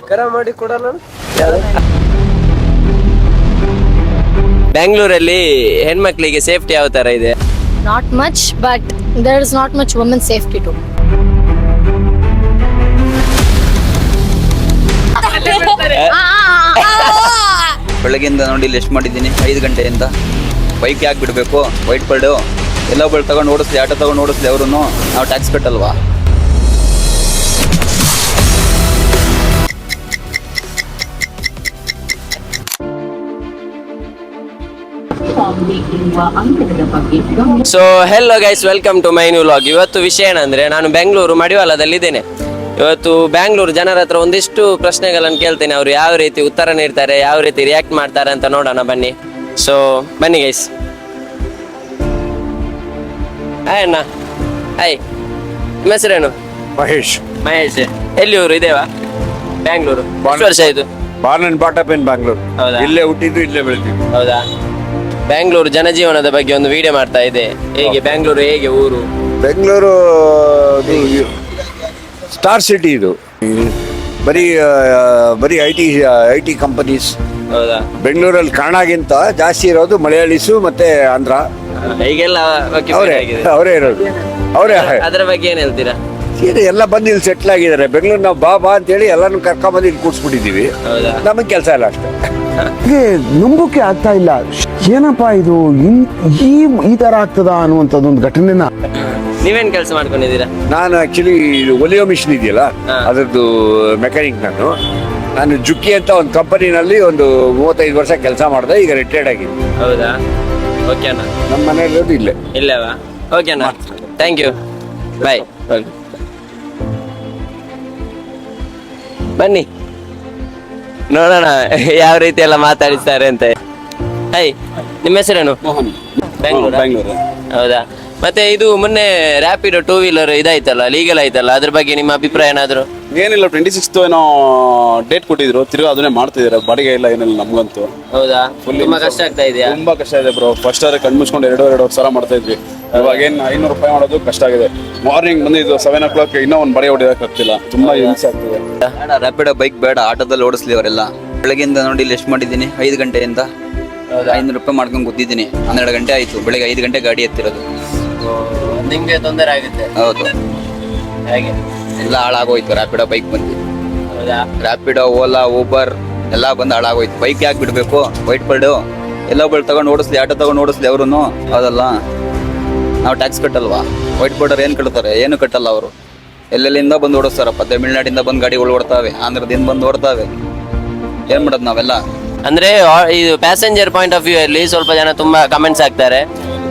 ಕರ ಮಾಡಿ ಕೊಡಲ್ಲ. ಬ್ಯಾಂಗ್ಳೂರಲ್ಲಿ ಹೆಣ್ಮಕ್ಳಿಗೆ ಸೇಫ್ಟಿ ಯಾವ ತರ ಇದೆ? Not much, but there is not much women's safety too. ಬೆಳಗ್ಗೆಯಿಂದ ನೋಡಿ ಇಲ್ಲಿ ಎಷ್ಟು ಮಾಡಿದ್ದೀನಿ, 5 ಗಂಟೆಯಿಂದ. ಬೈಕ್ ಯಾಕೆ ಬಿಡಬೇಕು? ವೈಟ್ ಬೋರ್ಡು ಎಲ್ಲ ಬೋರ್ಡ್ ತಗೊಂಡು ಓಡಿಸ್ಲಿ, ಆಟೋ ತಗೊಂಡು ಓಡಿಸ್ಲಿ, ಅವರು ನಾವು ಟ್ಯಾಕ್ಸ್ ಕಟ್ಟಲ್ವಾ? So hello guys, welcome to my new vlog. ಇವತ್ತು ವಿಷಯ ಏನಂದ್ರೆ, ನಾನು ಬೆಂಗಳೂರು ಮಡಿವಾಳದಲ್ಲಿದ್ದೇನೆ. ಇವತ್ತು ಬ್ಯಾಂಗ್ಳೂರು ಜನರ ಹತ್ರ ಒಂದಿಷ್ಟು ಪ್ರಶ್ನೆಗಳನ್ನು ಕೇಳ್ತೇನೆ. ಅವರು ಯಾವ ರೀತಿ ಉತ್ತರ ನೀಡ್ತಾರೆ, ಯಾವ ರೀತಿ ರಿಯಾಕ್ಟ್ ಮಾಡ್ತಾರೆ ಅಂತ ನೋಡೋಣ ಬನ್ನಿ. ಸೊ ಬನ್ನಿ ಗೈಸ್. ಹಾಯ್ ಅಣ್ಣ. ಹಾಯ್, ನಿಮ್ಮ ಹೆಸರೇನು? ಮಹೇಶ್. ಮಹೇಶ್. ಎಲ್ಲಿ ಊರು? ಇದೇವಾ ಬ್ಯಾಂಗ್ಳೂರು? ಎಷ್ಟು ವರ್ಷ ಆಯ್ತು? ಬಾರ್ನ್ ಅಂಡ್ ಬಾಟಪ್ ಇನ್ ಬ್ಯಾಂಗ್ಳೂರ್. ಹೌದಾ? ಇಲ್ಲೇ ಹುಟ್ಟಿದ್ದು, ಇಲ್ಲೇ ಬೆಳೆದಿದ್ದು. ಹೌದಾ? ಬ್ಯಾಂಗ್ಳೂರು ಜನಜೀವನದ ಬಗ್ಗೆ ಒಂದು ವಿಡಿಯೋ ಮಾಡ್ತಾ ಇದೆ. ಹೇಗೆ ಬ್ಯಾಂಗ್ಳೂರು, ಹೇಗೆ ಊರು? ಬೆಂಗಳೂರು ಸ್ಟಾರ್ ಸಿಟಿ ಇದು. ಬರೀ ಐ ಟಿ ಕಂಪನೀಸ್. ಹೌದಾ? ಬೆಂಗಳೂರಲ್ಲಿ ಕನ್ನಡಗಿಂತ ಜಾಸ್ತಿ ಇರೋದು ಮಲಯಾಳೀಸು ಮತ್ತೆ ಆಂಧ್ರ. ಈಗೆಲ್ಲ ಅವರೇ ಇರೋದು, ಅವರೇ. ಅದರ ಬಗ್ಗೆ ಏನ್ ಹೇಳ್ತೀರಾ? ಎಲ್ಲ ಬಂದು ಇಲ್ಲಿ ಸೆಟ್ಲ್ ಆಗಿದ್ದಾರೆ. ಬೆಂಗಳೂರು ನಾವು ಬಾ ಅಂತೇಳಿ ಎಲ್ಲಾನು ಕರ್ಕೊಂಡ್ಬಂದು ಇಲ್ಲಿ ಕೂಡ್ಸ್ಬಿಟ್ಟಿದೀವಿ. ಹೌದಾ? ನಮಗೆ ಕೆಲಸ ಇಲ್ಲ ಅಷ್ಟೇ. ನಂಬೋಕೆ ಆಗ್ತಾ ಇಲ್ಲ, ಏನಪ್ಪಾ ಇದು ಈ ತರ ಆಗ್ತದ ಅನ್ನುವಂಥದ್ದು ಒಂದು ಘಟನೆನ. ನೀವೇನ್ ಕೆಲಸ ಮಾಡ್ಕೊಂಡಿದ್ದೀರಾ? ನಾನು ಆಕ್ಚುಲಿ ಒಲಿಯೋ ಮಿಷನ್ ಇದೆಯಲ್ಲ, ಹಾ. ಅದರದ್ದು ಮೆಕ್ಯಾನಿಕ್. ನಾನು ಜುಕ್ಕಿ ಅಂತ ಒಂದು ಕಂಪನಿನಲ್ಲಿ ಒಂದು 35 ವರ್ಷ ಕೆಲಸ ಮಾಡಿದೆ. ಈಗ ರಿಟೈರ್ಡ್ ಆಗಿದ್ದೀನಿ. ಹೌದಾ? ಓಕೆ ಅಣ್ಣ. ನಮ್ಮ ಮನೆಯಲ್ಲಿರೋದು ಇಲ್ಲೇ. ಇಲ್ಲವಾ? ಓಕೆ ಅಣ್ಣ, ಥ್ಯಾಂಕ್ ಯು, ಬಾಯ್. ಬನ್ನಿ ನೋಡೋಣ ಯಾವ ರೀತಿ ಎಲ್ಲ ಮಾತಾಡಿಸ್ತಾರೆ ಅಂತ. ಹಾಯ್, ನಿಮ್ಮ ಹೆಸರೇನು? ಮೋಹನ್. ಬೆಂಗಳೂರು. ಹೌದಾ? ಮತ್ತೆ ಇದು ಮೊನ್ನೆ ರ್ಯಾಪಿಡೋ 2 ವೀಲರ್ ಇದಾಯ್ತಲ್ಲ, ಲೀಗಲ್ ಆಯ್ತಲ್ಲ, ಅದ್ರ ಬಗ್ಗೆ ನಿಮ್ಮ ಅಭಿಪ್ರಾಯ ಏನಾದ್ರು? ಏನಿಲ್ಲ, 26th ಏನೋ ಡೇಟ್ ಕೊಟ್ಟಿದ್ರು, ತಿರ್ಗಾ ಅದನ್ನೇ ಮಾಡ್ತಿದ್ದಾರೆ. ಬಾಡಿಗೆ ಇಲ್ಲ, ಏನಿಲ್ಲ ನಮ್ಗಂತೂ. ಹೌದಾ? ತುಂಬಾ ಕಷ್ಟ ಆಗ್ತಾ ಇದೆಯಾ? ತುಂಬಾ ಕಷ್ಟ ಇದೆ ಬ್ರೋ. ಫಸ್ಟ್ ಆದ್ರೆ ಕಣ್ ಮುಚ್ಕೊಂಡು 2-2.5 ಸಾವಿರ ಮಾಡ್ತಾ ಇದ್ವಿ. ಇವಾಗ ಏನ್ 500 ರೂಪಾಯಿ ಮಾಡೋದು ಕಷ್ಟ ಆಗಿದೆ. ಮಾರ್ನಿಂಗ್ ಬಂದಿದ್ದು 7 o'clock ಇನ್ನೂ ಒಂದು ಬಾಡಿಗೆ ಹೊಡಿಯೋಕೆ ಆಗ್ತಿಲ್ಲ. ತುಂಬಾ ಹಿಂಸೆ ಆಗ್ತಿದೆ. ರ್ಯಾಪಿಡೋ ಬೈಕ್ ಬೇಡ, ಆಟೋದಲ್ಲಿ ಓಡಿಸ್ಲಿ ಅವರೆಲ್ಲ. ಬೆಳಗ್ಗೆಯಿಂದ ನೋಡಿ ಇಲ್ಲಿ ಎಷ್ಟು ಮಾಡಿದ್ದೀನಿ, 5 ಗಂಟೆಯಿಂದ. 500 ರೂಪಾಯಿ ಮಾಡ್ಕೊಂಡು ಕೂತಿದ್ದೀನಿ. 12 ಗಂಟೆ ಆಯ್ತು. ಬೆಳಗ್ಗೆ 5 ಗಂಟೆ ಗಾಡಿ ಎತ್ತಿರೋದು. ನಿಮ್ಗೆ ತೊಂದರೆ ಆಗುತ್ತೆ? ಹೌದು, ಹಾಗೆ ಎಲ್ಲ ಹಾಳಾಗೋಯ್ತು. ರ್ಯಾಪಿಡೋ ಬೈಕ್ ಬಂದು, ಹೌದಾ? ರ್ಯಾಪಿಡೋ, ಓಲಾ, ಊಬರ್ ಎಲ್ಲ ಬಂದು ಹಾಳಾಗೋಯ್ತು. ಬೈಕ್ ಯಾಕೆ ಬಿಡಬೇಕು? ವೈಟ್ ಬೋರ್ಡು ಎಲ್ಲ ಬೋರ್ಡ್ ತಗೊಂಡು ಓಡಿಸ್ಲಿ, ಆಟೋ ತಗೊಂಡು ಓಡಿಸ್ಲಿ, ಅವರು. ಹೌದಲ್ಲ? ನಾವು ಟ್ಯಾಕ್ಸ್ ಕಟ್ಟಲ್ವಾ? ವೈಟ್ ಬೋರ್ಡರ್ ಏನು ಕಟ್ತಾರೆ? ಏನು ಕಟ್ಟಲ್ಲ ಅವರು. ಎಲ್ಲೆಲ್ಲಿಂದ ಬಂದು ಓಡಿಸ್ತಾರಪ್ಪ. ತಮಿಳ್ನಾಡಿಂದ ಬಂದು ಗಾಡಿಗಳು ಓಡ್ತಾವೆ, ಆಂಧ್ರದಿಂದ ಬಂದು ಓಡ್ತಾವೆ. ಏನ್ ಮಾಡೋದು ನಾವೆಲ್ಲ? ಅಂದ್ರೆ ಇದು ಪ್ಯಾಸೆಂಜರ್ ಪಾಯಿಂಟ್ ಆಫ್ ವ್ಯೂ ಅಲ್ಲಿ ಸ್ವಲ್ಪ ಜನ ತುಂಬಾ ಕಮೆಂಟ್ಸ್ ಹಾಕ್ತಾರೆ.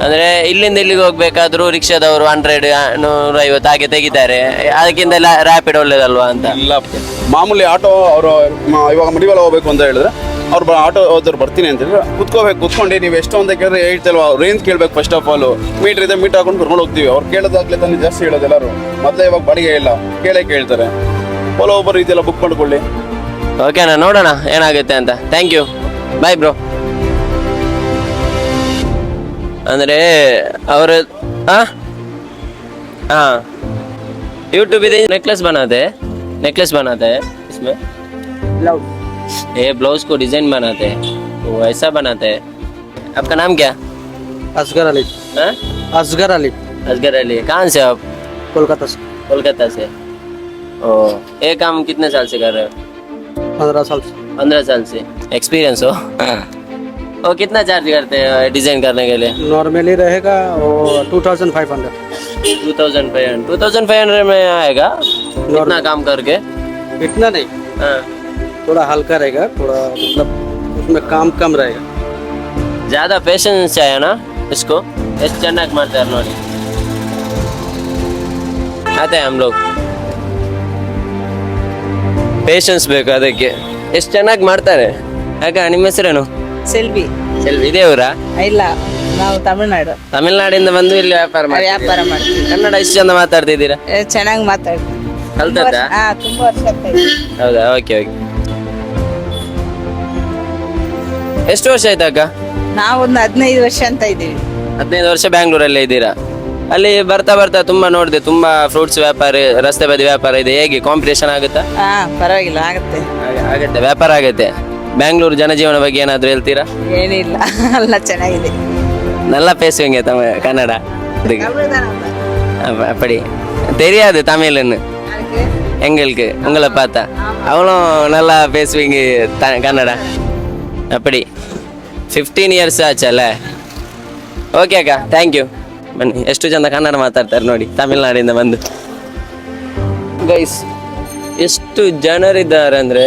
ಅಂದ್ರೆ ಇಲ್ಲಿಂದ ಇಲ್ಲಿಗೆ ಹೋಗ್ಬೇಕಾದ್ರೂ ರಿಕ್ಷಾದವರು 100, 150 ಹಾಗೆ ತೆಗಿತಾರೆ. ಅದಕ್ಕಿಂತ ರ್ಯಾಪಿಡ್ ಒಳ್ಳೇದಲ್ವಾ ಅಂತ. ಇಲ್ಲ, ಮಾಮೂಲಿ ಆಟೋ ಅವರು ಇವಾಗ ಮಡಿವಾಳ ಹೋಗ್ಬೇಕು ಅಂತ ಹೇಳಿದ್ರೆ ಅವ್ರು ಆಟೋ ಹೋದ್ರು ಬರ್ತೀನಿ ಅಂತ ಹೇಳಿದ್ರೆ ಕುತ್ಕೊಂಡು ನೀವು ಎಷ್ಟು ಅಂತ ಕೇಳಿದ್ರೆ ಹೇಳ್ತಲ್ವ, ರೇಂಜ್ ಕೇಳ್ಬೇಕು. ಫಸ್ಟ್ ಆಫ್ ಆಲ್ ಮೀಟರ್ ಇದೆ, ಮೀಟರ್ ಹಾಕೊಂಡು ಕರ್ಕೊಂಡು ಹೋಗ್ತೀವಿ. ಅವ್ರು ಕೇಳೋದಾಗ್ಲೇ ತಾನೇ ಜಾಸ್ತಿ ಹೇಳೋದು ಎಲ್ಲರೂ. ಮೊದಲೇ ಇವಾಗ ಬಾಡಿಗೆ ಇಲ್ಲ, ಕೇಳ್ತಾರೆ. ಓಲಾ ಊಬರ್ ಇದೆಲ್ಲ ಬುಕ್ ಮಾಡ್ಕೊಳ್ಳಿ. ಓಕೆನಾ, ನೋಡೋಣ ಏನಾಗುತ್ತೆ ಅಂತ. Thank you, bye bro. ಅಂದ್ರೆ ಅವರು हाँ यूट्यूब इधर नेकलेस बनाते हैं इसमें ये ब्लाउज को डिजाइन बनाते हैं, वो ऐसा बनाते हैं. आपका नाम क्या? असगर अली. हाँ? असगर अली. असगर अली. कहाँ से आप? कोलकाता से. कोलकाता से. ओ, ये काम कितने साल से कर रहे हो? 15 साल से. 15 साल से एक्सपीरियंस हो? और कितना चार्ज करते हैं डिजाइन करने के लिए? नॉर्मली रहेगा वो 2500. 2500 में आएगा इतना काम करके? इतना नहीं, हाँ. थोड़ा हल्का रहेगा, थोड़ा मतलब उसमें काम कम रहेगा. ज्यादा पेशेंस चाहिए ना इसको. ಎಷ್ಟು ಚೆನ್ನಾಗಿ ಮಾಡ್ತಾರೆ ನೋಡಿ. ಅದೇ हम लोग ಪೇಷನ್ಸ್ ಬೇಕು ಅದಕ್ಕೆ. ಎಷ್ಟು ಚೆನ್ನಾಗಿ ಮಾಡ್ತಾರೆ. ಆಗ ನಿಮ್ಮ ಹೆಸರೇನು? ಸೆಲ್ವಿ. ಇದೇ ಊರಾ? ಇಲ್ಲ, ನಾವು ತಮಿಳ್ನಾಡು. ತಮಿಳ್ನಾಡಿಂದ ಬಂದು ಇಲ್ಲಿ ವ್ಯಾಪಾರ ಮಾಡ್ತೀವಿ. ಕನ್ನಡ ಇಷ್ಟು ಚಂದ ಮಾತಾಡ್ತಿದ್ದೀರಾ? ಚೆನ್ನಾಗಿ ಮಾತಾಡ್ತೀವಿ. ಕಲ್ತದ್ದಾ? ತುಂಬಾ ವರ್ಷ ಆಗ್ತಾ. ಹೌದಾ? ಓಕೆ. ಎಷ್ಟು ವರ್ಷ ಆಯ್ತು ಅಕ್ಕ? ನಾವು ಒಂದು 15 ವರ್ಷ ಅಂತ ಇದ್ದೀವಿ. 15 ವರ್ಷ ಬ್ಯಾಂಗ್ಳೂರಲ್ಲೇ ಇದ್ದೀರಾ? ಅಲ್ಲಿ ಬರ್ತಾ ಬರ್ತಾ ತುಂಬಾ ನೋಡಿದೆ, ತುಂಬಾ ಫ್ರೂಟ್ಸ್ ವ್ಯಾಪಾರ, ರಸ್ತೆ ಬದಿ ವ್ಯಾಪಾರ ಇದೆ. ಹೇಗೆ ಕಾಂಪಿಟೇಷನ್ ಆಗುತ್ತಾ? ಹಾ ಪರವಾಗಿಲ್ಲ ಆಗುತ್ತೆ. ಆಗತ್ತೆ, ವ್ಯಾಪಾರ ಆಗತ್ತೆ. ಬ್ಯಾಂಗ್ಳೂರು ಜನಜೀವನ ಬಗ್ಗೆ ಏನಾದ್ರು ಹೇಳ್ತೀರಾ? ಏನಿಲ್ಲ ಎಲ್ಲ ಚೆನ್ನಾಗಿದೆ. நல்லா பேசுவீங்க கன்னடா? அப்படி தெரியாது தமிழ்னு எங்களுக்கு உங்களை பார்த்தா. அவளும் நல்லா பேசுவீங்க கன்னடா. அப்படி 15 ಇಯರ್ಸ್ ಆಚಲ್ಲ. ಓಕೆ ಅಕ್ಕ, ಥ್ಯಾಂಕ್ ಯು. ಬನ್ನಿ, ಎಷ್ಟು ಜನ ಕನ್ನಡ ಮಾತಾಡ್ತಾರೆ ನೋಡಿ, ತಮಿಳ್ನಾಡಿಂದ ಬಂದು. ಗೈಸ್, ಎಷ್ಟು ಜನರಿದ್ದಾರೆ ಅಂದರೆ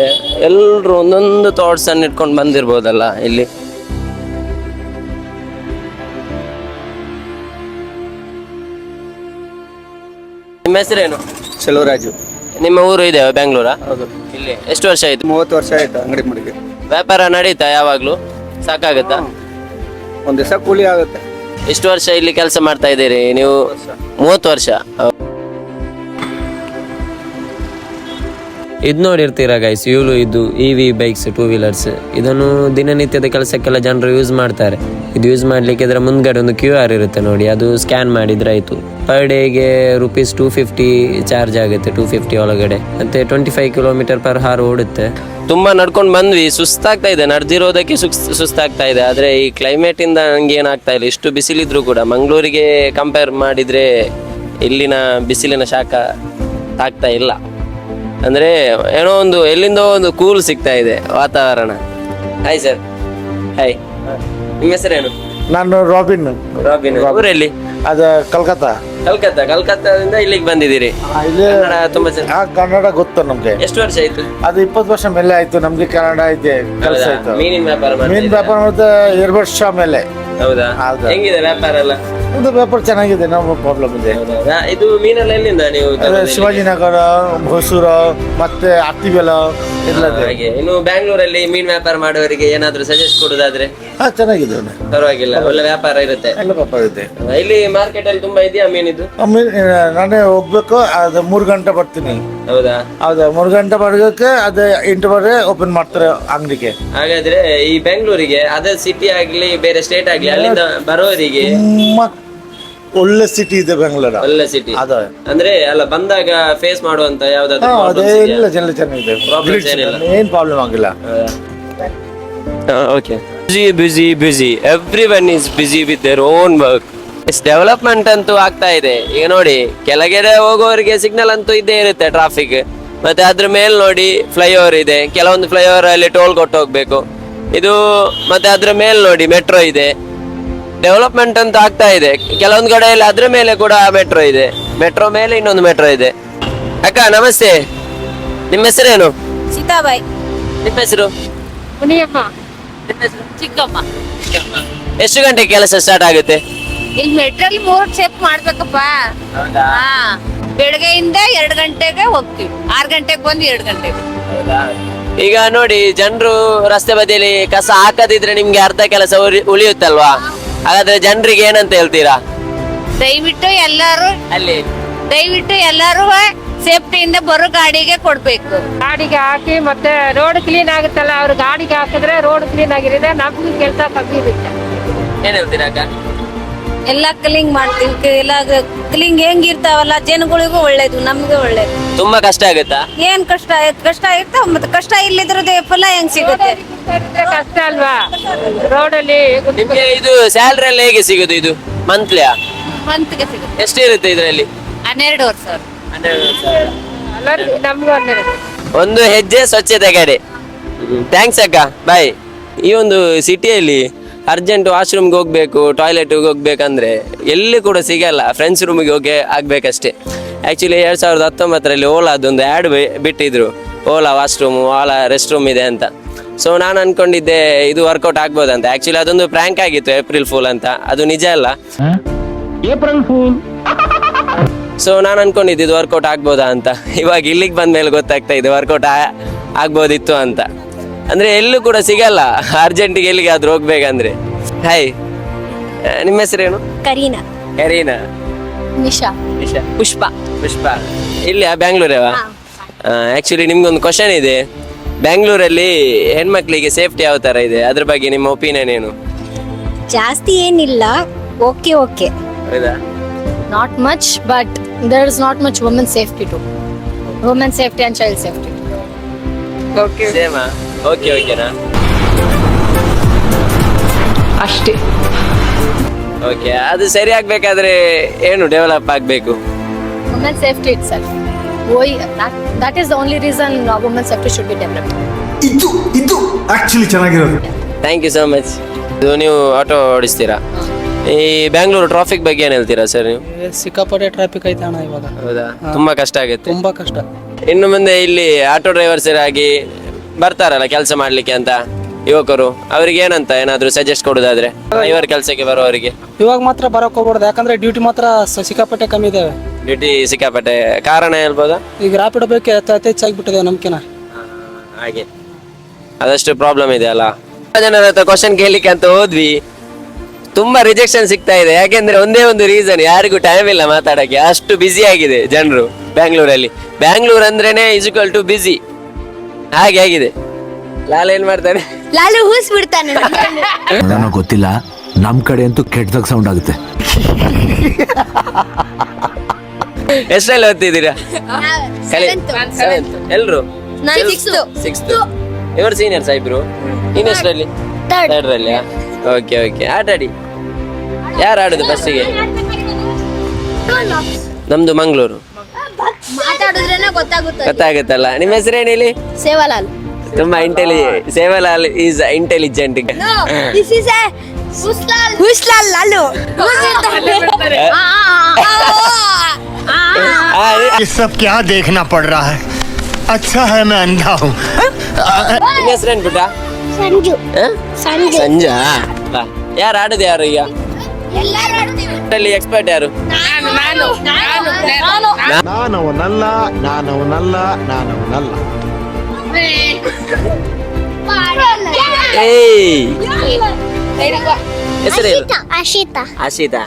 ಎಲ್ಲರೂ ಒಂದೊಂದು ಥಾಟ್ಸನ್ನು ಇಟ್ಕೊಂಡು ಬಂದಿರ್ಬೋದಲ್ಲ ಇಲ್ಲಿ. ನಿಮ್ಮ ಹೆಸರೇನು? ಚೆಲುವರಾಜು. ನಿಮ್ಮ ಊರು ಇದೆ ಬೆಂಗಳೂರಾ? ಹೌದು. ಇಲ್ಲಿ ಎಷ್ಟು ವರ್ಷ ಆಯ್ತು? 30 ವರ್ಷ ಆಯ್ತು ಅಂಗಡಿ ಮಡಿಗೆ. ವ್ಯಾಪಾರ ನಡೀತಾ ಯಾವಾಗ್ಲೂ? ಸಾಕಾಗತ್ತಾ? ಒಂದ್ ದಿವಸ ಕೂಲಿ ಆಗುತ್ತೆ. ಎಷ್ಟು ವರ್ಷ ಇಲ್ಲಿ ಕೆಲಸ ಮಾಡ್ತಾ ಇದ್ದೀರಿ ನೀವು? 30 ವರ್ಷ. ಇದು ನೋಡಿರ್ತೀರಾ ಗೈಸ್, ಇದು EV ಬೈಕ್ಸ್, 2 ವೀಲರ್ಸ್. ಇದನ್ನು ದಿನನಿತ್ಯದ ಕೆಲಸಕ್ಕೆಲ್ಲ ಜನರು ಯೂಸ್ ಮಾಡ್ತಾರೆ. ಇದು ಯೂಸ್ ಮಾಡ್ಲಿಕ್ಕೆ ಇದರ ಮುಂದ್ಗಡೆ ಒಂದು QR ಇರುತ್ತೆ ನೋಡಿ, ಅದು ಸ್ಕ್ಯಾನ್ ಮಾಡಿದ್ರೆ ಆಯ್ತು. ಪರ್ ಡೇಗೆ ₹250 ಚಾರ್ಜ್ ಆಗುತ್ತೆ, 250 ಒಳಗಡೆ. ಮತ್ತೆ 25 km/h ಓಡುತ್ತೆ. ತುಂಬಾ ನಡ್ಕೊಂಡು ಬಂದ್ವಿ, ಸುಸ್ತಾಗ್ತಾ ಇದೆ, ನಡೆದಿರೋದಕ್ಕೆ ಸುಸ್ತಾಗ್ತಾ ಇದೆ. ಆದ್ರೆ ಈ ಕ್ಲೈಮೇಟ್ ಇಂದ ನಂಗೆ ಏನಾಗ್ತಾ ಇಲ್ಲ. ಇಷ್ಟು ಬಿಸಿಲಿದ್ರು ಕೂಡ ಮಂಗಳೂರಿಗೆ ಕಂಪೇರ್ ಮಾಡಿದ್ರೆ ಇಲ್ಲಿನ ಬಿಸಿಲಿನ ಶಾಖ ಆಗ್ತಾ ಇಲ್ಲ. ಅಂದ್ರೆ ಏನೋ ಒಂದು ಎಲ್ಲಿಂದೋ ಒಂದು ಕೂಲ್ ಸಿಗ್ತಾ ಇದೆ ವಾತಾವರಣ. Hi sir. ಹಾಯ್, ನಿಮ್ಮ ಹೆಸರೇನು? ನಾನು ರಾಬಿನ್. ರಾಬಿನ್. ಊರಲ್ಲಿ? ಅದು ಕಲ್ಕತ್ತಾ. ಕಲ್ಕತ್ತಾದಿಂದ ಇಲ್ಲಿಗೆ ಬಂದಿದ್ದೀರಿ? ಕನ್ನಡ ತುಂಬಾ ಕನ್ನಡ ಗೊತ್ತು ನಮ್ಗೆ. ಎಷ್ಟು ವರ್ಷ ಆಯ್ತು? ಅದು 20 ವರ್ಷ ಮೇಲೆ ಆಯ್ತು ನಮ್ಗೆ ಕನ್ನಡ ಇದೆ ಕೆಲಸ ಆಯ್ತು. ಮೀನಿನ ವ್ಯಾಪಾರ ಮೀನ್ ವ್ಯಾಪಾರ ಮಾಡಿದ 2 ವರ್ಷ ಮೇಲೆ. ಹೌದಾ? ಹೆಂಗಿದೆ ವ್ಯಾಪಾರ ಎಲ್ಲ? ಒಂದು ವ್ಯಾಪಾರ ಚೆನ್ನಾಗಿದೆ, ನೋ ಪ್ರಾಬ್ಲಮ್ ಇದೆ. ಇದು ಮೀನೆಲ್ಲ ಎಲ್ಲಿಂದ ನೀವು? ಶಿವಾಜಿನಗರ, ಹೊಸೂರು, ಮತ್ತೆ ಅತ್ತಿಬೆಲ ಎಲ್ಲ ಇದೆ. ಹಾಗೆ. ಇನ್ನು ಬ್ಯಾಂಗ್ಳೂರಲ್ಲಿ ಮೀನ್ ವ್ಯಾಪಾರ ಮಾಡುವವರಿಗೆ ಏನಾದ್ರು ಸಜೆಸ್ಟ್ ಕೊಡುದಾದ್ರೆ? ಚೆನ್ನಾಗಿದೆ, ಪರವಾಗಿಲ್ಲ, ಒಳ್ಳೆ ವ್ಯಾಪಾರ ಇರುತ್ತೆ. ಎಲ್ಲ ವ್ಯಾಪಾರ ಇದೆ ಇಲ್ಲಿ ಮಾರ್ಕೆಟ್ ಅಲ್ಲಿ ತುಂಬಾ ಇದೆಯಾ ಮೀನಿದು? ನಾನೇ ಹೋಗ್ಬೇಕು, ಅದು 3 ಗಂಟೆ ಬರ್ತೀನಿ. ಹೌದಾ? ಹೌದಾ, 3 ಗಂಟೆ ಬರ್ಬೇಕು. ಅದು 8 ಓಪನ್ ಮಾಡ್ತಾರೆ ಅಂಗಡಿಗೆ. ಹಾಗಾದ್ರೆ ಈ ಬೆಂಗಳೂರಿಗೆ, ಅದರ್ ಸಿಟಿ ಆಗ್ಲಿ ಬೇರೆ ಸ್ಟೇಟ್ ಆಗ್ಲಿ, ಅಲ್ಲಿಂದ ಬರೋರಿಗೆ ಒಳ್ಳೆ ಸಿಟಿ ಇದೆ ಬೆಂಗಳೂರು. ಒಳ್ಳೆ ಸಿಟಿ ಅಂದ್ರೆ ಅಲ್ಲ, ಬಂದಾಗ ಫೇಸ್ ಮಾಡುವಂತ ಯಾವ್ದಾದ್ರು ಎಲ್ಲ ಚೆನ್ನಾಗಿದೆ, ಏನ್ ಪ್ರಾಬ್ಲಮ್ ಆಗಿಲ್ಲ. Okay. busy everyone is busy with their own work. Development ಅಂತೂ ಆಗ್ತಾ ಇದೆ. ಈಗ ನೋಡಿ, ಕೆಳಗಡೆ ಹೋಗೋರಿಗೆ ಸಿಗ್ನಲ್ ಅಂತೂ ಇದ್ದೇ ಇರುತ್ತೆ, ಟ್ರಾಫಿಕ್. ಮತ್ತೆ ಅದ್ರ ಮೇಲೆ ನೋಡಿ ಫ್ಲೈಓವರ್ ಇದೆ, ಕೆಲವೊಂದು ಫ್ಲೈಓವರ್ ಅಲ್ಲಿ ಟೋಲ್ ಕೊಟ್ಟು ಹೋಗ್ಬೇಕು. ಇದು ಮತ್ತೆ ಅದ್ರ ಮೇಲೆ ನೋಡಿ ಮೆಟ್ರೋ ಇದೆ. ಡೆವಲಪ್ಮೆಂಟ್ ಅಂತ ಆಗ್ತಾ ಇದೆ. ಕೆಲವೊಂದು ಕಡೆಯಲ್ಲಿ ಅದ್ರ ಮೇಲೆ ಕೂಡ ಮೆಟ್ರೋ ಇದೆ, ಮೆಟ್ರೋ ಮೇಲೆ ಇನ್ನೊಂದು ಮೆಟ್ರೋ ಇದೆ. ಅಕ್ಕ ನಮಸ್ತೆ, ನಿಮ್ಮ ಹೆಸರೇನು? ಸೀತಾಬಾಯಿ. ನಿಮ್ಮ ಹೆಸರು? ಮುನಿಯಮ್ಮ. ಚಿಕ್ಕಮ್ಮ. ಎಷ್ಟು ಗಂಟೆ ಕೆಲಸ ಸ್ಟಾರ್ಟ್ ಆಗುತ್ತೆ? ಇಲ್ಲಿ ಮೆಟ್ರಲ್ಲಿ 3 ಸ್ಟೆಪ್ ಮಾಡ್ಬೇಕಪ್ಪ. ಬೆಳಗ್ಗೆಯಿಂದ 2 ಗಂಟೆಗೆ ಹೋಗ್ತೀವಿ, 6 ಗಂಟೆಗೆ ಬಂದು 2 ಗಂಟೆಗೆ. ಈಗ ನೋಡಿ, ಜನರು ರಸ್ತೆ ಬದಿಯಲ್ಲಿ ಕಸ ಹಾಕದಿದ್ರೆ ನಿಮ್ಗೆ ಅರ್ಧ ಕೆಲಸ ಉಳಿಯುತ್ತಲ್ವಾ? ಹಾಗಾದ್ರೆ ಜನರಿಗೆ ಏನಂತ ಹೇಳ್ತೀರಾ? ದಯವಿಟ್ಟು ಎಲ್ಲರೂ ಸೇಫ್ಟಿಯಿಂದ ಬರೋ ಗಾಡಿಗೆ ಕೊಡ್ಬೇಕು. ಗಾಡಿಗೆ ಹಾಕಿ ಮತ್ತೆ ರೋಡ್ ಕ್ಲೀನ್ ಆಗುತ್ತಲ್ಲ, ಅವ್ರು ಗಾಡಿಗೆ ಹಾಕಿದ್ರೆ ರೋಡ್ ಕ್ಲೀನ್ ಆಗಿರುತ್ತೆ, ನಮ್ಗೆ ಕೆಲಸ ಕಮ್ಮಿ ಇರುತ್ತೆ. ಏನ್ ಹೇಳ್ತೀರಾ ಅಕ್ಕ? ಎಲ್ಲ ಕ್ಲೀನ್ ಮಾಡ್ತೀವಿ. ಎಲ್ಲ ಕ್ಲೀನ್ ಹೆಂಗಿರ್ತಾವಲ್ಲ, ಜನಗಳಿಗೂ ಒಳ್ಳೇದು, ನಮ್ಗೆ ಒಳ್ಳೇದು. ತುಂಬಾ ಕಷ್ಟ ಆಗುತ್ತಾ? ಏನ್ ಕಷ್ಟ ಇರ್ತಾವ, ಮತ್ತೆ ಕಷ್ಟ ಇಲ್ಲಿದ್ರದ್ದು ಫಲ ಹೆಂಗ್ ಸಿಗುತ್ತೆ? ಕಷ್ಟ ಅಲ್ವಾ ರೋಡಲ್ಲಿ. ನಿಮ್ಗೆ ಇದು ಸ್ಯಾಲ್ರಿ ಎಲ್ಲ ಹೇಗೆ ಸಿಗುದು? ಇದು ಮಂತ್ಲಿಯಾ? ಮಂತ್ಗೆ ಸಿಗುತ್ತೆ. ಎಷ್ಟಿರುತ್ತೆ ಇದರಲ್ಲಿ? 12,000. ನಮ್ಗೆ ಒಂದು ಹೆಜ್ಜೆ ಸ್ವಚ್ಛತೆ ಕಡೆ. ಥ್ಯಾಂಕ್ಸ್ ಅಕ್ಕ, ಬಾಯ್. ಈ ಒಂದು ಸಿಟಿಯಲ್ಲಿ ಅರ್ಜೆಂಟ್ ವಾಶ್ರೂಮ್ಗೆ ಹೋಗ್ಬೇಕು, ಟಾಯ್ಲೆಟ್ಗೆ ಹೋಗ್ಬೇಕಂದ್ರೆ ಎಲ್ಲಿ ಕೂಡ ಸಿಗಲ್ಲ. ಫ್ರೆಂಡ್ಸ್ ರೂಮಿಗೆ ಹೋಗಿ ಆಗ್ಬೇಕಷ್ಟೇ. ಆ್ಯಕ್ಚುಲಿ 2019ರಲ್ಲಿ ಓಲಾದೊಂದು ಆ್ಯಡ್ ಬಿಟ್ಟಿದ್ರು, Ola washroom, Ola restroom ಇದೆ ಅಂತ. ಸೊ ನಾನು ಅನ್ಕೊಂಡಿದ್ದೆ ಇದು ವರ್ಕೌಟ್ ಆಗ್ಬೋದಂತ. ಆ್ಯಕ್ಚುಲಿ ಅದೊಂದು ಪ್ರ್ಯಾಂಕ್ ಆಗಿತ್ತು, ಏಪ್ರಿಲ್ ಫೂಲ್ ಅಂತ. ಅದು ನಿಜ ಅಲ್ಲ, ಏಪ್ರಿಲ್ ಫೂಲ್. ಸೊ ನಾನು ಅನ್ಕೊಂಡಿದ್ದು ಇದು ವರ್ಕೌಟ್ ಆಗ್ಬೋದಾ ಅಂತ. ಇವಾಗ ಇಲ್ಲಿಗೆ ಬಂದ ಮೇಲೆ ಗೊತ್ತಾಗ್ತಾ ಇದೆ ವರ್ಕೌಟ್ ಆಗ್ಬೋದಿತ್ತು ಅಂತ. ಅಂದ್ರೆ ಎಲ್ಲೂ ಕೂಡ ಸಿಗಲ್ಲ ಅರ್ಜೆಂಟಿಗೆ ಎಲ್ಲಿಗಾದ್ರೂ ಹೋಗ್ಬೇಕಂದ್ರೆ. ಹಾಯ್, ನಿಮ್ಮ ಹೆಸರೇನು? ಕರೀನಾ. ನಿಶಾ. ಪುಷ್ಪ. ಇಲ್ಲಿಯಾ? ಬ್ಯಾಂಗ್ಳೂರವಾ? ಆಕ್ಚುಲಿ ನಿಮ್ಗೊಂದು ಕ್ವಶನ್ ಇದೆ. ಬ್ಯಾಂಗ್ಳೂರಲ್ಲಿ ಹೆಣ್ಮಕ್ಳಿಗೆ ಸೇಫ್ಟಿ ಯಾವ ತರ ಇದೆ, ಅದ್ರ ಬಗ್ಗೆ ನಿಮ್ಮ ಒಪಿನಿಯನ್ ಏನು? ಜಾಸ್ತಿ ಏನಿಲ್ಲ, ಓಕೆ. ಹೌದಾ? Not much, but there is not much women safety too. Women safety and child safety. ಸೇಮಾ? ಓಕೆ ಓಕೆನಾ? ಅಷ್ಟೇ. ಓಕೆ, ಅದು ಸರಿ ಆಗ್ಬೇಕಾದ್ರೆ ಏನು ಡೆವಲಪ್ ಆಗಬೇಕು? Women safety itself. That is the only reason women safety should be developed. ಇದು actually ಚೆನ್ನಾಗಿರೋದು. Thank you so much. ಇದು ನೀವು ಆಟೋ ಓಡಿಸ್ತೀರಾ? ಈ ಬ್ಯಾಂಗ್ಳೂರು ಟ್ರಾಫಿಕ್ ಬಗ್ಗೆ ಏನು ಹೇಳ್ತೀರಾ ಸರ್ ನೀವು? ಸಿಕ್ಕಾಪಟ್ಟೆ ಟ್ರಾಫಿಕ್ ಐತೆ ಅಣ್ಣ ಇವಾಗ. ಹೌದಾ? ತುಂಬಾ ಕಷ್ಟ ಆಗುತ್ತೆ. ತುಂಬಾ ಕಷ್ಟ. ಇನ್ನು ಮುಂದೆ ಇಲ್ಲಿ ಆಟೋ ಡ್ರೈವರ್ಸ್ ಆಗಿ ಬರ್ತಾರಲ್ಲ ಕೆಲಸ ಮಾಡ್ಲಿಕ್ಕೆ ಅಂತ ಯುವಕರು, ಅವ್ರಿಗೆ ಏನಂತ ಏನಾದ್ರು ಸಜೆಸ್ಟ್ ಕೊಡೋದಾದ್ರೆ ಡ್ರೈವರ್ ಕೆಲಸಕ್ಕೆ ಬರೋವರಿಗೆ? ಇವಾಗ ಮಾತ್ರ ಬರಕ್ ಹೋಗ್ಬಾರ್ದು, ಯಾಕಂದ್ರೆ ಡ್ಯೂಟಿ ಮಾತ್ರ ಸಿಕ್ಕಾಪಟ್ಟೆ ಕಮ್ಮಿ ಇದಾವೆ. ಡ್ಯೂಟಿ ಸಿಕ್ಕಾಪಟ್ಟೆ. ಕಾರಣ ಹೇಳ್ಬೋದಾ? ಈಗ ರ್ಯಾಪಿಡ್ ಬೇಕು ಹೆಚ್ಚಾಗ್ಬಿಟ್ಟಿದೆ ನಮ್ಕಿನ. ಹಾಗೆ ಅದಷ್ಟು ಪ್ರಾಬ್ಲಮ್ ಇದೆ ಅಲ್ಲ. ಜನರ ಹತ್ರ ಕ್ವಶನ್ ಕೇಳಲಿಕ್ಕೆ ಅಂತ ಹೋದ್ವಿ, ತುಂಬಾ ರಿಜೆಕ್ಷನ್ ಸಿಗ್ತಾ ಇದೆ. ಯಾಕೆಂದ್ರೆ ಒಂದೇ ಒಂದು ರೀಸನ್, ಯಾರಿಗೂ ಟೈಮ್ ಇಲ್ಲ ಮಾತಾಡಕ್ಕೆ, ಅಷ್ಟು ಬ್ಯುಸಿ ಆಗಿದೆ ಜನರು ಬ್ಯಾಂಗ್ಳೂರಲ್ಲಿ. ಬ್ಯಾಂಗ್ಳೂರ್ ಅಂದ್ರೇನೆ ಇಸ್ಈಕ್ವಲ್ ಟು ಬ್ಯುಸಿ, ಹಾಗೆ ಆಗಿದೆ. ಲಾಲ್ ಏನ್ ಮಾಡ್ತಾನೆ? ಲಾಲು ಹೂಸ್ ಬಿಡ್ತಾನೆ. ನನಗೆ ಗೊತ್ತಿಲ್ಲ, ನಮ್ ಕಡೆ ಅಂತೂ ಕೆಟ್ಟದಾಗ ಸೌಂಡ್ ಆಗುತ್ತೆ. ಎಷ್ಟರಲ್ಲಿ ಓದ್ತಿದ್ದೀರಾ? ಎಲ್ರು ಸಿಕ್ಸ್ತ್. ಇವರು ಸೀನಿಯರ್ಸ್ ಇಬ್ರು. ಇನ್ನೆಷ್ಟರಲ್ಲಿ? ಥರ್ಡ್ ರಲ್ಲಿ. ಓಕೆ ಓಕೆ, ಆಟಾಡಿ. ಯಾರು ಆಡುದು ಫಸ್ಟಿಗೆ? ನಮ್ದು ಮಂಗಳೂರು. ಮಾತಾಡಿದ್ರೇನೆ ಗೊತ್ತಾಗುತ್ತೆ. ಗೊತ್ತಾಗುತ್ತಲ್ಲ. ನಿಮ್ಮ ಹೆಸರೇನು ಹೇಳಿ? ಸೇವಾಲಾಲ್. ತುಂಬಾ Sevalal is intelligent. This is a Huslal Lalu. ये सब क्या देखना पड़ रहा है? अच्छा है मैं अंधा हूँ. ನಿಮ್ಮ ಹೆಸರೇನು ಪುಟ್ಟ? ಸಂಜು. ಸಂಜಾ. ಯಾರು ಆಡುದು ಯಾರು ಈಗ? ಎಕ್ಸ್ಪರ್ಟ್ ಯಾರು? ನಾನವನಲ್ಲ. ಏಯ್, ಹೆಸರೇನು? ಆಶಿತಾ. ಆಶಿತಾ.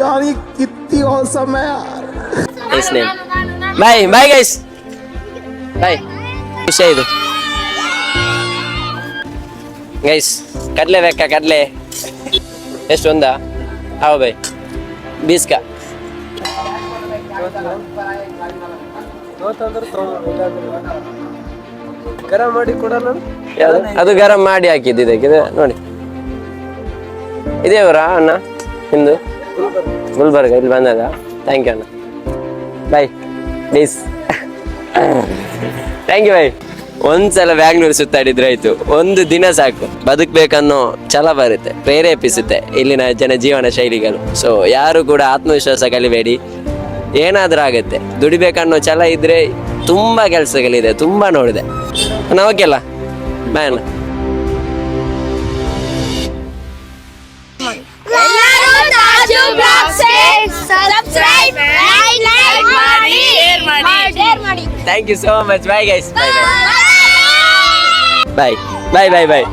यार ये कितनी औसम है यार. ಬಾಯ್ ಗೈಸ್, ಬಾಯ್. ವಿಷಯ ಇದು ಗೈಸ್. ಕಡ್ಲೆ ಬೇಕಾ? ಕಡ್ಲೆ ಎಷ್ಟು? ಒಂದಾ? ಹಾವ ಬಾಯ್, ಬೀಸ್ಕ. ಗರಂ ಮಾಡಿ ಕೊಡಲ್ಲ. ಅದು ಗರಂ ಮಾಡಿ ಹಾಕಿದ್ದು ಇದಕ್ಕೆ. ನೋಡಿ, ಇದೇವರಾ ಅಣ್ಣ ನಿಮ್ದು? ಗುಲ್ಬರ್ಗ. ಇಲ್ಲಿ ಬಂದದ? ಥ್ಯಾಂಕ್ ಯು ಅಣ್ಣ. Bye please. Thank you bye. ಒಂದ್ಸಲ ಬ್ಯಾಂಗ್ಳೂರು ಸುತ್ತಾಡಿದ್ರೆ ಆಯ್ತು, ಒಂದು ದಿನ ಸಾಕು. ಬದುಕ್ಬೇಕನ್ನೋ ಛಲ ಬರುತ್ತೆ, ಪ್ರೇರೇಪಿಸುತ್ತೆ ಇಲ್ಲಿನ ಜೀವನ ಶೈಲಿಗಳು. ಸೊ ಯಾರು ಕೂಡ ಆತ್ಮವಿಶ್ವಾಸ ಕಲಿಬೇಡಿ, ಏನಾದ್ರೂ ಆಗುತ್ತೆ. ದುಡಿಬೇಕನ್ನೋ ಛಲ ಇದ್ರೆ ತುಂಬಾ ಕೆಲಸಗಳಿದೆ, ತುಂಬಾ ನೋಡಿದೆ. ಓಕೆಲ್ಲ, ಬಾಯ್ ಅಣ್ಣ. Thank you so much. Bye guys. Bye bye bye bye.